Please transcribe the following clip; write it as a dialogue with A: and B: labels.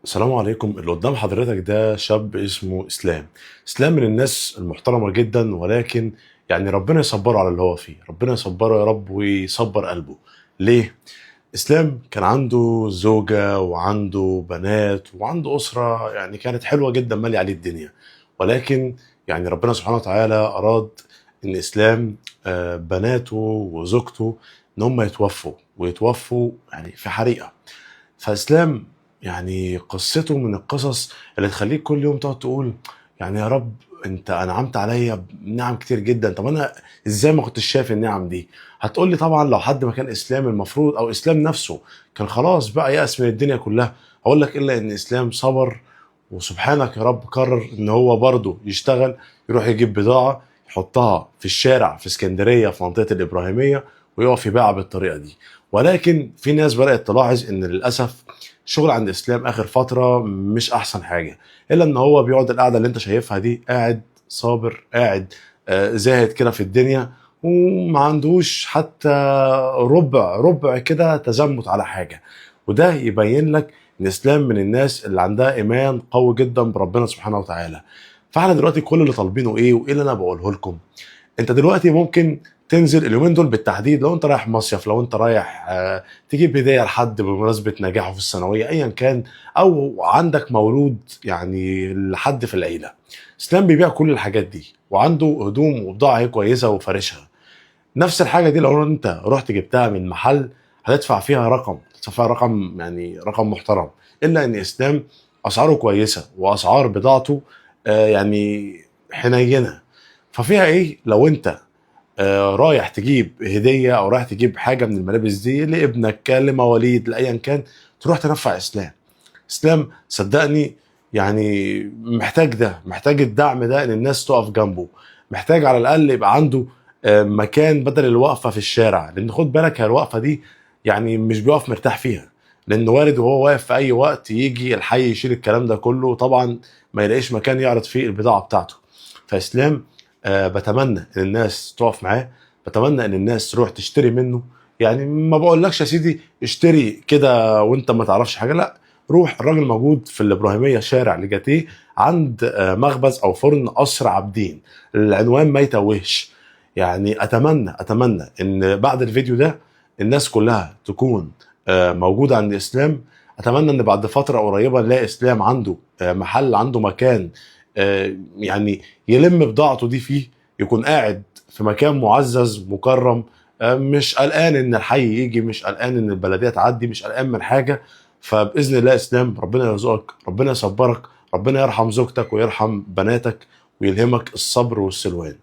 A: السلام عليكم. اللي قدام حضرتك ده شاب اسمه اسلام. اسلام من الناس المحترمه جدا، ولكن يعني ربنا يصبره على اللي هو فيه، ربنا يصبره يا رب ويصبر قلبه. ليه؟ اسلام كان عنده زوجه وعنده بنات وعنده اسره، يعني كانت حلوه جدا مالي عليه الدنيا. ولكن يعني ربنا سبحانه وتعالى اراد ان اسلام بناته وزوجته ان هم يتوفوا يعني في حريقه. فاسلام يعني قصته من القصص اللي تخليك كل يوم تقعد تقول يعني يا رب انت انعمت عليا بنعم كتير جدا، طب انا ازاي ما كنتش شايف النعم دي؟ هتقول لي طبعا لو حد مكان اسلام المفروض او اسلام نفسه كان خلاص بقى يأس من الدنيا كلها. هقول لك الا ان اسلام صبر، وسبحانك يا رب قرر ان هو برضه يشتغل، يروح يجيب بضاعة يحطها في الشارع في اسكندرية في منطقة الإبراهيمية ويقف يبيعها بالطريقة دي. ولكن في ناس بدأت تلاحظ ان للأسف الشغل عند اسلام اخر فتره مش احسن حاجه، الا ان هو بيقعد القعده اللي انت شايفها دي، قاعد صابر، قاعد زاهد كده في الدنيا، وما عندوش حتى ربع كده تزمت على حاجه. وده يبين لك ان اسلام من الناس اللي عندها ايمان قوي جدا بربنا سبحانه وتعالى. فاحنا دلوقتي كل اللي طالبينه ايه وايه اللي انا بقوله لكم؟ انت دلوقتي ممكن تنزل اليومين دول بالتحديد، لو انت رايح مصيف، لو انت رايح تجيب هديه لحد بمناسبه نجاحه في الثانويه ايا كان، او عندك مولود يعني لحد في العيله. اسلام بيبيع كل الحاجات دي وعنده هدوم وبضاعه كويسه وفارشها. نفس الحاجه دي لو انت رحت جبتها من محل هتدفع فيها رقم يعني رقم محترم. الا ان اسلام اسعاره كويسه واسعار بضاعته يعني حنينه. ففيها ايه لو انت رايح تجيب هديه او رايح تجيب حاجه من الملابس دي لابنك لمواليد لايا كان، تروح تنفع اسلام. اسلام صدقني يعني محتاج ده، محتاج الدعم ده ان الناس تقف جنبه، محتاج على الاقل يبقى عنده مكان بدل الوقفه في الشارع، لان خد بالك هي الوقفه دي يعني مش بيقف مرتاح فيها، لان وارد وهو واقف في اي وقت يجي الحي يشيل الكلام ده كله، طبعا ما يلاقيش مكان يعرض فيه البضاعه بتاعته. فاسلام بتمنى ان الناس تقف معاه، بتمنى ان الناس تروح تشتري منه. يعني ما بقولكش يا سيدي اشتري كده وانت ما تعرفش حاجه، لا، روح، الراجل موجود في الابراهيميه شارع لجاتيه عند مخبز او فرن قصر عابدين، العنوان ما يتوهش. يعني اتمنى ان بعد الفيديو ده الناس كلها تكون موجوده عند اسلام. اتمنى ان بعد فتره قريبه نلاقي اسلام عنده محل، عنده مكان يعني يلم بضاعته دي فيه، يكون قاعد في مكان معزز مكرم، مش قلقان ان الحي يجي، مش قلقان ان البلديه تعدي، مش قلقان من حاجه. فباذن الله اسلام ربنا يرزقك، ربنا يصبرك، ربنا يرحم زوجتك ويرحم بناتك ويلهمك الصبر والسلوان.